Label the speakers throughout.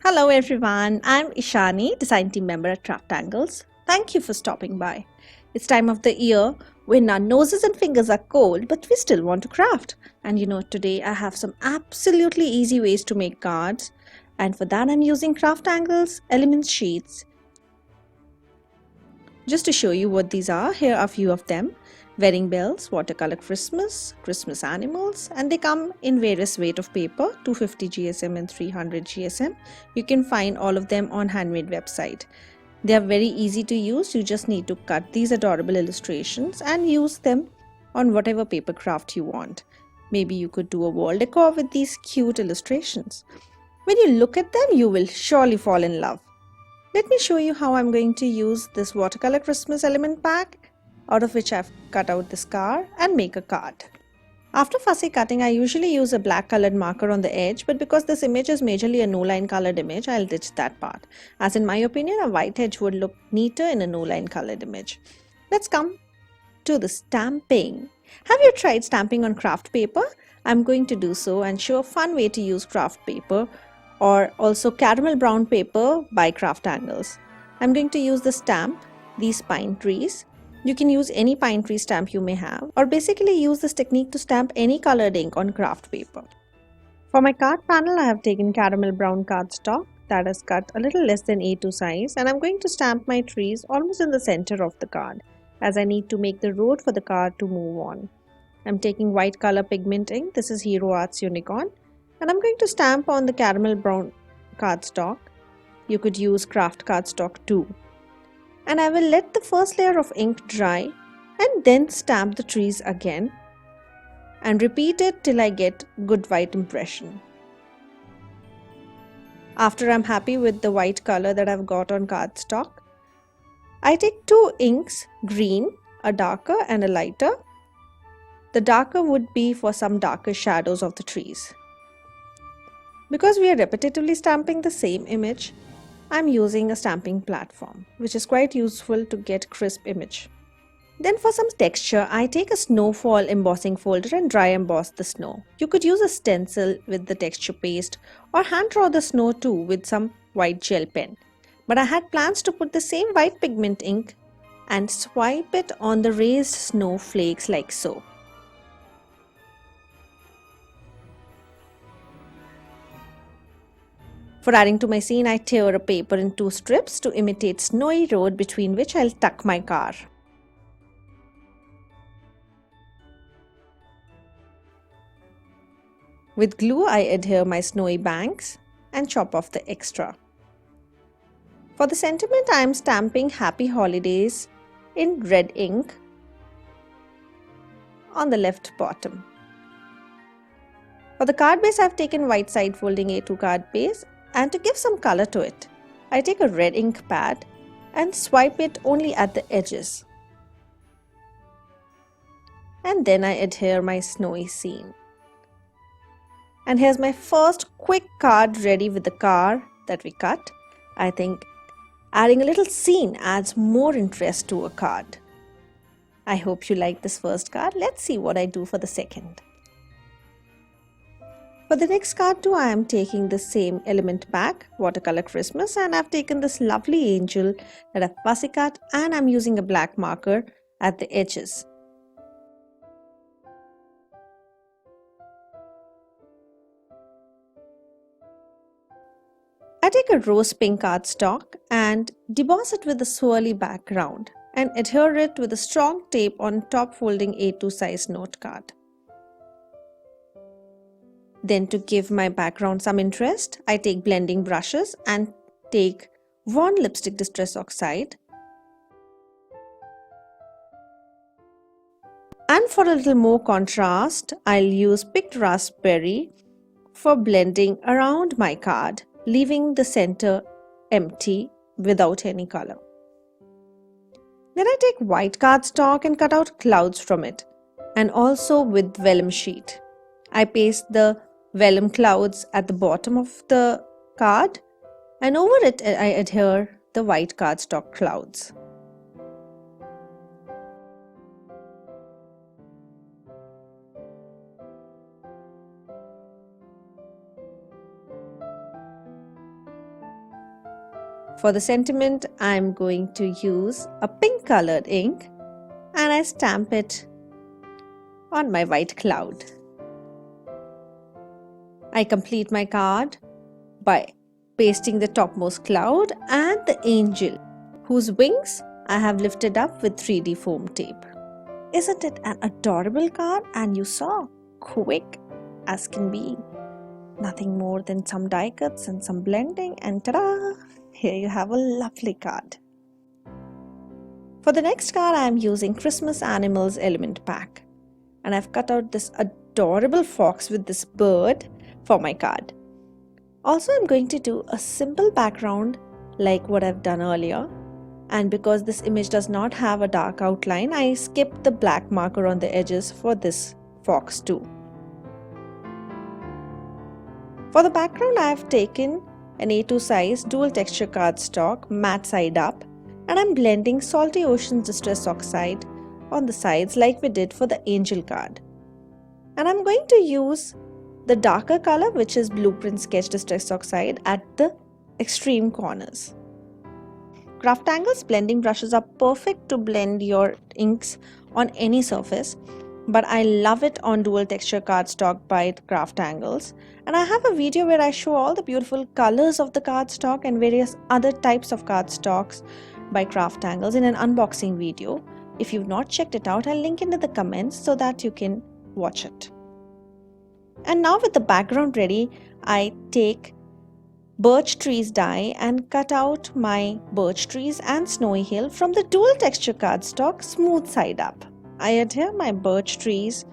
Speaker 1: Hello everyone, I'm Ishani, design team member at Craft Angles. Thank you for stopping by. It's time of the year when our noses and fingers are cold, but we still want to craft. And today I have some absolutely easy ways to make cards. And for that, I'm using Craft Angles Element Sheets. Just to show you what these are, here are a few of them. Wedding bells, watercolor Christmas, Christmas animals, and they come in various weight of paper, 250 GSM and 300 GSM. You can find all of them on Handmade website. They are very easy to use. You just need to cut these adorable illustrations and use them on whatever paper craft you want. Maybe you could do a wall decor with these cute illustrations. When you look at them, you will surely fall in love. Let me show you how I'm going to use this watercolor Christmas element pack, out of which I've cut out this car, and make a card. After fussy cutting, I usually use a black colored marker on the edge, but because this image is majorly a no line colored image, I'll ditch that part. As in my opinion, a white edge would look neater in a no line colored image. Let's come to the stamping. Have you tried stamping on craft paper? I'm going to do so and show a fun way to use craft paper, or also caramel brown paper by Craft Angles. I'm going to use the stamp, these pine trees. You can use any pine tree stamp you may have, or basically use this technique to stamp any colored ink on craft paper. For my card panel, I have taken caramel brown cardstock that is cut a little less than A2 size, and I'm going to stamp my trees almost in the center of the card, as I need to make the road for the card to move on. I'm taking white color pigment ink, this is Hero Arts Unicorn, and I'm going to stamp on the caramel brown cardstock. You could use craft cardstock too. And I will let the first layer of ink dry and then stamp the trees again and repeat it till I get good white impression. After I'm happy with the white color that I've got on cardstock, I take two inks, green, a darker and a lighter. The darker would be for some darker shadows of the trees. Because we are repetitively stamping the same image, I'm using a stamping platform, which is quite useful to get crisp image. Then for some texture, I take a snowfall embossing folder and dry emboss the snow. You could use a stencil with the texture paste or hand draw the snow too with some white gel pen. But I had plans to put the same white pigment ink and swipe it on the raised snowflakes like so. For adding to my scene, I tear a paper in two strips to imitate snowy road between which I'll tuck my car. With glue, I adhere my snowy banks and chop off the extra. For the sentiment, I am stamping Happy Holidays in red ink on the left bottom. For the card base, I have taken white side folding A2 card base, and to give some color to it, I take a red ink pad and swipe it only at the edges. And then I adhere my snowy scene. And here's my first quick card ready with the car that we cut. I think adding a little scene adds more interest to a card. I hope you like this first card. Let's see what I do for the second. For the next card too, I am taking the same element pack, watercolor Christmas, and I've taken this lovely angel that I've fussy cut, and I'm using a black marker at the edges. I take a rose pink cardstock and deboss it with a swirly background and adhere it with a strong tape on top folding A2 size note card. Then to give my background some interest, I take blending brushes and take Von Lipstick Distress Oxide. And for a little more contrast, I'll use picked raspberry for blending around my card, leaving the center empty without any color. Then I take white cardstock and cut out clouds from it, and also with vellum sheet. I paste the vellum clouds at the bottom of the card, and over it I adhere the white cardstock clouds. For the sentiment, I'm going to use a pink colored ink and I stamp it on my white cloud. I complete my card by pasting the topmost cloud and the angel, whose wings I have lifted up with 3D foam tape. Isn't it an adorable card? And you saw, quick as can be. Nothing more than some die cuts and some blending, and ta-da! Here you have a lovely card. For the next card, I am using Christmas Animals Element Pack. And I've cut out this adorable fox with this bird for my card. Also, I'm going to do a simple background like what I've done earlier. And because this image does not have a dark outline, I skipped the black marker on the edges for this fox too. For the background, I have taken an A2 size dual texture cardstock matte side up, and I'm blending Salty Ocean's Distress Oxide on the sides like we did for the angel card. And I'm going to use the darker color, which is Blueprint Sketch Distress Oxide, at the extreme corners. Craftangle's blending brushes are perfect to blend your inks on any surface, but I love it on dual texture cardstock by Craftangles. And I have a video where I show all the beautiful colors of the cardstock and various other types of cardstocks by Craftangles in an unboxing video. If you've not checked it out, I'll link it in the comments so that you can watch it. And now with the background ready, I take birch trees die and cut out my birch trees and snowy hill from the dual texture cardstock smooth side up. I adhere my birch trees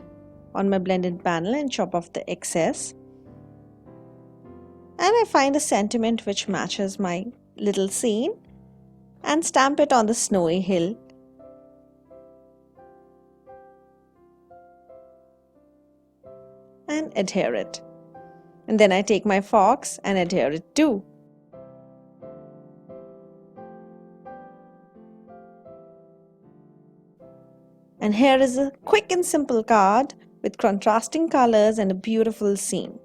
Speaker 1: on my blended panel and chop off the excess. And I find a sentiment which matches my little scene and stamp it on the snowy hill. And adhere it. And then I take my fox and adhere it too. And here is a quick and simple card with contrasting colors and a beautiful scene.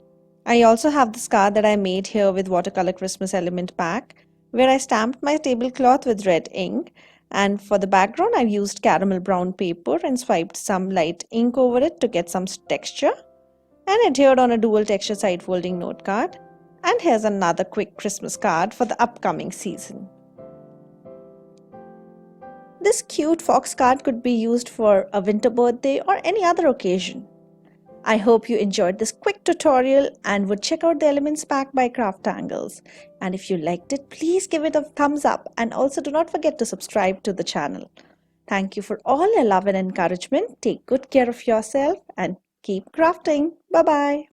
Speaker 1: I also have this card that I made here with Watercolor Christmas Element Pack, where I stamped my tablecloth with red ink, and for the background I've used caramel brown paper and swiped some light ink over it to get some texture, and adhered on a dual texture side folding note card. And here's another quick Christmas card for the upcoming season. This cute fox card could be used for a winter birthday or any other occasion. I hope you enjoyed this quick tutorial and would check out the Elements Pack by Craftangles. And if you liked it, please give it a thumbs up, and also do not forget to subscribe to the channel. Thank you for all your love and encouragement. Take good care of yourself and keep crafting. Bye-bye.